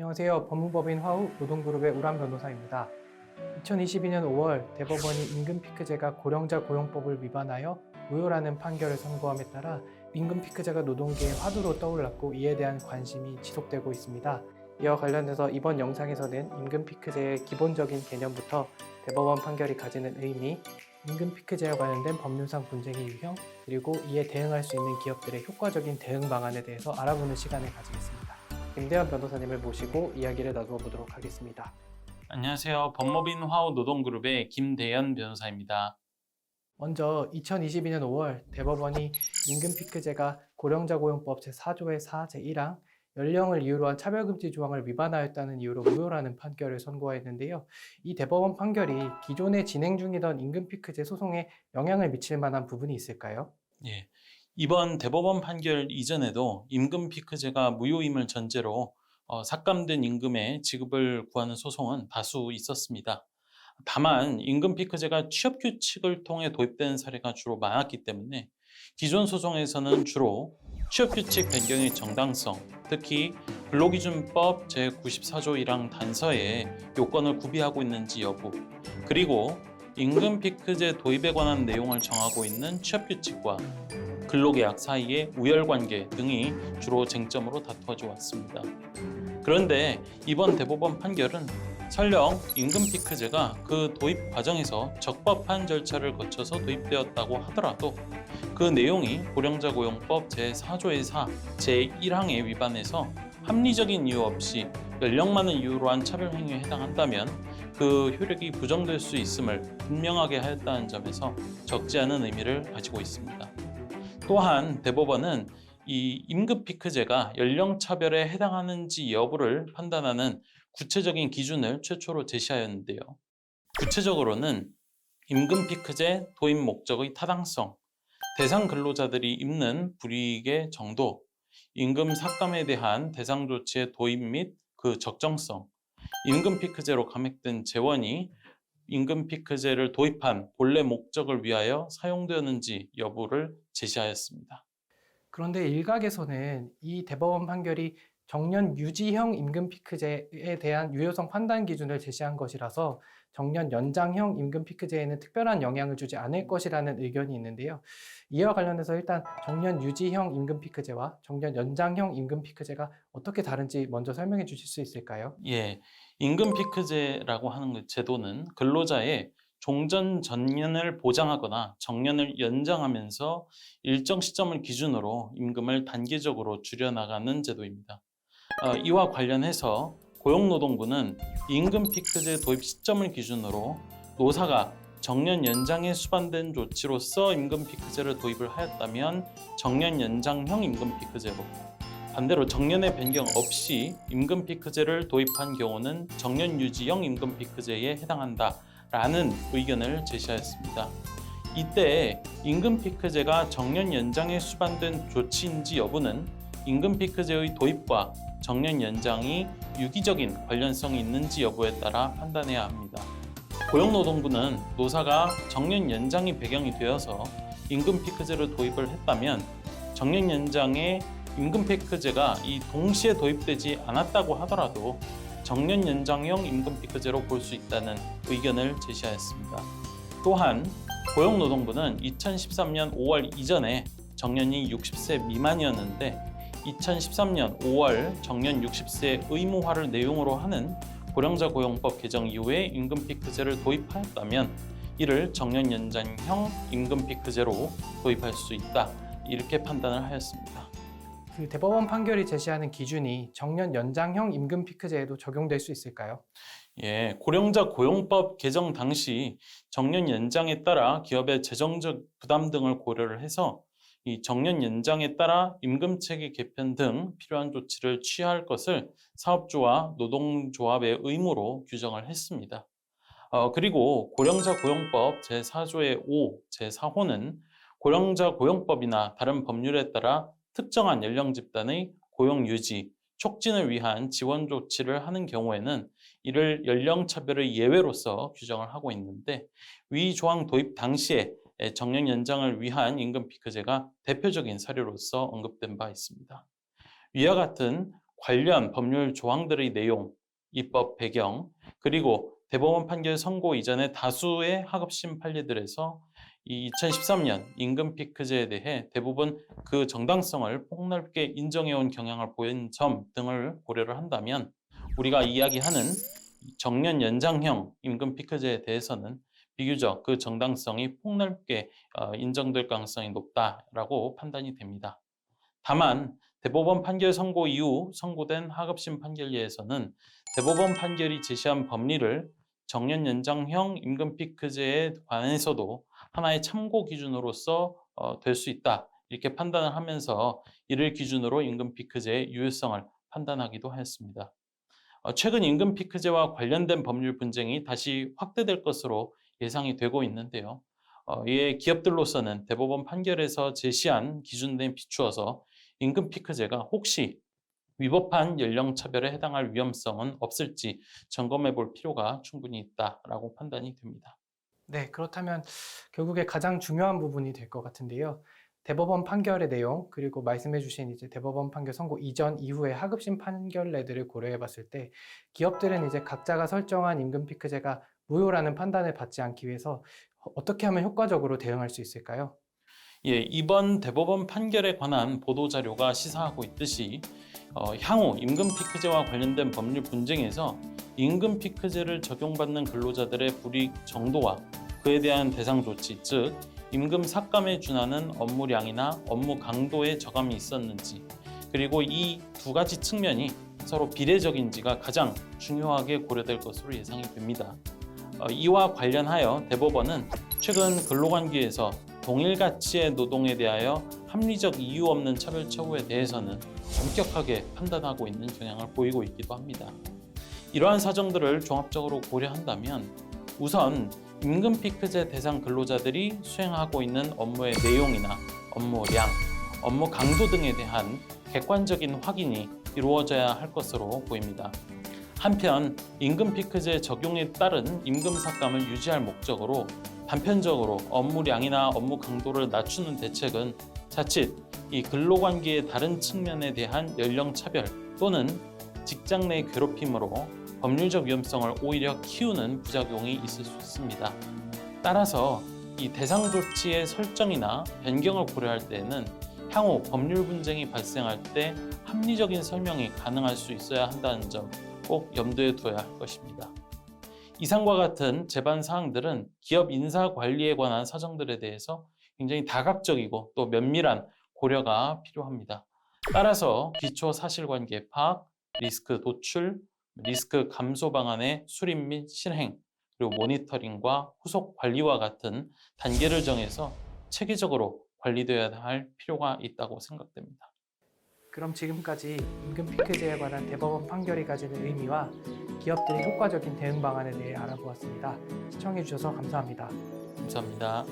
안녕하세요. 법무법인 화우 노동그룹의 우람 변호사입니다. 2022년 5월 대법원이 임금피크제가 고령자 고용법을 위반하여 무효라는 판결을 선고함에 따라 임금피크제가 노동계의 화두로 떠올랐고 이에 대한 관심이 지속되고 있습니다. 이와 관련해서 이번 영상에서는 임금피크제의 기본적인 개념부터 대법원 판결이 가지는 의미, 임금피크제와 관련된 법률상 분쟁의 유형, 그리고 이에 대응할 수 있는 기업들의 효과적인 대응 방안에 대해서 알아보는 시간을 가지겠습니다. 김대현 변호사님을 모시고 이야기를 나누어 보도록 하겠습니다. 안녕하세요. 법무법인 화우 노동그룹의 김대현 변호사입니다. 먼저 2022년 5월 대법원이 임금피크제가 고령자 고용법 제4조의 4, 제1항 연령을 이유로 한 차별금지 조항을 위반하였다는 이유로 무효라는 판결을 선고했는데요. 이 대법원 판결이 기존에 진행 중이던 임금피크제 소송에 영향을 미칠 만한 부분이 있을까요? 예, 이번 대법원 판결 이전에도 임금피크제가 무효임을 전제로 삭감된 임금의 지급을 구하는 소송은 다수 있었습니다. 다만 임금피크제가 취업규칙을 통해 도입된 사례가 주로 많았기 때문에 기존 소송에서는 주로 취업규칙 변경의 정당성, 특히 근로기준법 제94조 1항 단서에 요건을 구비하고 있는지 여부, 그리고 임금피크제 도입에 관한 내용을 정하고 있는 취업규칙과 근로계약 사이의 우열관계 등이 주로 쟁점으로 다투어져 왔습니다. 그런데 이번 대법원 판결은 설령 임금피크제가 그 도입 과정에서 적법한 절차를 거쳐서 도입되었다고 하더라도 그 내용이 고령자 고용법 제4조의 4, 제1항에 위반해서 합리적인 이유 없이 연령만을 이유로 한 차별행위에 해당한다면 그 효력이 부정될 수 있음을 분명하게 하였다는 점에서 적지 않은 의미를 가지고 있습니다. 또한 대법원은 이 임금피크제가 연령차별에 해당하는지 여부를 판단하는 구체적인 기준을 최초로 제시하였는데요. 구체적으로는 임금피크제 도입 목적의 타당성, 대상 근로자들이 입는 불이익의 정도, 임금 삭감에 대한 대상 조치의 도입 및 그 적정성, 임금피크제로 감액된 재원이 임금피크제를 도입한 본래 목적을 위하여 사용되었는지 여부를 제시하였습니다. 그런데 일각에서는 이 대법원 판결이 정년 유지형 임금피크제에 대한 유효성 판단 기준을 제시한 것이라서 정년 연장형 임금피크제에는 특별한 영향을 주지 않을 것이라는 의견이 있는데요. 이와 관련해서 일단 정년 유지형 임금피크제와 정년 연장형 임금피크제가 어떻게 다른지 먼저 설명해 주실 수 있을까요? 예, 임금피크제라고 하는 그 제도는 근로자의 종전 전년을 보장하거나 정년을 연장하면서 일정 시점을 기준으로 임금을 단계적으로 줄여나가는 제도입니다. 이와 관련해서 고용노동부는 임금피크제 도입 시점을 기준으로 노사가 정년 연장에 수반된 조치로서 임금피크제를 도입을 하였다면 정년 연장형 임금피크제로, 반대로 정년의 변경 없이 임금피크제를 도입한 경우는 정년 유지형 임금피크제에 해당한다라는 의견을 제시하였습니다. 이때 임금피크제가 정년 연장에 수반된 조치인지 여부는 임금피크제의 도입과 정년 연장이 유기적인 관련성이 있는지 여부에 따라 판단해야 합니다. 고용노동부는 노사가 정년 연장이 배경이 되어서 임금피크제를 도입을 했다면 정년 연장에 임금피크제가 이 동시에 도입되지 않았다고 하더라도 정년 연장형 임금피크제로 볼 수 있다는 의견을 제시하였습니다. 또한 고용노동부는 2013년 5월 이전에 정년이 60세 미만이었는데 2013년 5월 정년 60세 의무화를 내용으로 하는 고령자 고용법 개정 이후에 임금피크제를 도입하였다면 이를 정년 연장형 임금피크제로 도입할 수 있다, 이렇게 판단을 하였습니다. 그 대법원 판결이 제시하는 기준이 정년 연장형 임금피크제에도 적용될 수 있을까요? 예, 고령자 고용법 개정 당시 정년 연장에 따라 기업의 재정적 부담 등을 고려를 해서 이 정년 연장에 따라 임금체계 개편 등 필요한 조치를 취할 것을 사업주와 노동조합의 의무로 규정을 했습니다. 그리고 고령자 고용법 제4조의 5, 제4호는 고령자 고용법이나 다른 법률에 따라 특정한 연령 집단의 고용 유지, 촉진을 위한 지원 조치를 하는 경우에는 이를 연령차별의 예외로서 규정을 하고 있는데 위 조항 도입 당시에 정년 연장을 위한 임금피크제가 대표적인 사례로서 언급된 바 있습니다. 위와 같은 관련 법률 조항들의 내용, 입법 배경, 그리고 대법원 판결 선고 이전의 다수의 하급심 판례들에서 이 2013년 임금 피크제에 대해 대부분 그 정당성을 폭넓게 인정해온 경향을 보인 점 등을 고려를 한다면 우리가 이야기하는 정년 연장형 임금 피크제에 대해서는 비교적 그 정당성이 폭넓게 인정될 가능성이 높다라고 판단이 됩니다. 다만 대법원 판결 선고 이후 선고된 하급심 판결예에서는 대법원 판결이 제시한 법리를 정년 연장형 임금 피크제에 관해서도 하나의 참고 기준으로서 될 수 있다. 이렇게 판단을 하면서 이를 기준으로 임금 피크제의 유효성을 판단하기도 하였습니다. 최근 임금 피크제와 관련된 법률 분쟁이 다시 확대될 것으로 예상이 되고 있는데요. 이에 기업들로서는 대법원 판결에서 제시한 기준에 비추어서 임금 피크제가 혹시 위법한 연령차별에 해당할 위험성은 없을지 점검해 볼 필요가 충분히 있다라고 판단이 됩니다. 네, 그렇다면 결국에 가장 중요한 부분이 될 것 같은데요. 대법원 판결의 내용, 그리고 말씀해주신 이제 대법원 판결 선고 이전 이후의 하급심 판결례들을 고려해봤을 때 기업들은 이제 각자가 설정한 임금 피크제가 무효라는 판단을 받지 않기 위해서 어떻게 하면 효과적으로 대응할 수 있을까요? 예, 이번 대법원 판결에 관한 보도 자료가 시사하고 있듯이 향후 임금 피크제와 관련된 법률 분쟁에서 임금 피크제를 적용받는 근로자들의 불이익 정도와 그에 대한 대상 조치, 즉 임금 삭감에 준하는 업무량이나 업무 강도의 저감이 있었는지, 그리고 이 두 가지 측면이 서로 비례적인지가 가장 중요하게 고려될 것으로 예상이 됩니다. 이와 관련하여 대법원은 최근 근로관계에서 동일 가치의 노동에 대하여 합리적 이유 없는 차별 처우에 대해서는 엄격하게 판단하고 있는 경향을 보이고 있기도 합니다. 이러한 사정들을 종합적으로 고려한다면 우선 임금 피크제 대상 근로자들이 수행하고 있는 업무의 내용이나 업무량, 업무 강도 등에 대한 객관적인 확인이 이루어져야 할 것으로 보입니다. 한편 임금 피크제 적용에 따른 임금 삭감을 유지할 목적으로 단편적으로 업무량이나 업무 강도를 낮추는 대책은 자칫 이 근로관계의 다른 측면에 대한 연령차별 또는 직장 내 괴롭힘으로 법률적 위험성을 오히려 키우는 부작용이 있을 수 있습니다. 따라서 이 대상 조치의 설정이나 변경을 고려할 때에는 향후 법률 분쟁이 발생할 때 합리적인 설명이 가능할 수 있어야 한다는 점 꼭 염두에 둬야 할 것입니다. 이상과 같은 제반 사항들은 기업 인사 관리에 관한 사정들에 대해서 굉장히 다각적이고 또 면밀한 고려가 필요합니다. 따라서 기초 사실관계 파악, 리스크 도출, 리스크 감소 방안의 수립 및 실행, 그리고 모니터링과 후속 관리와 같은 단계를 정해서 체계적으로 관리되어야 할 필요가 있다고 생각됩니다. 그럼 지금까지 임금 피크제에 관한 대법원 판결이 가지는 의미와 기업들의 효과적인 대응 방안에 대해 알아보았습니다. 시청해주셔서 감사합니다. 감사합니다.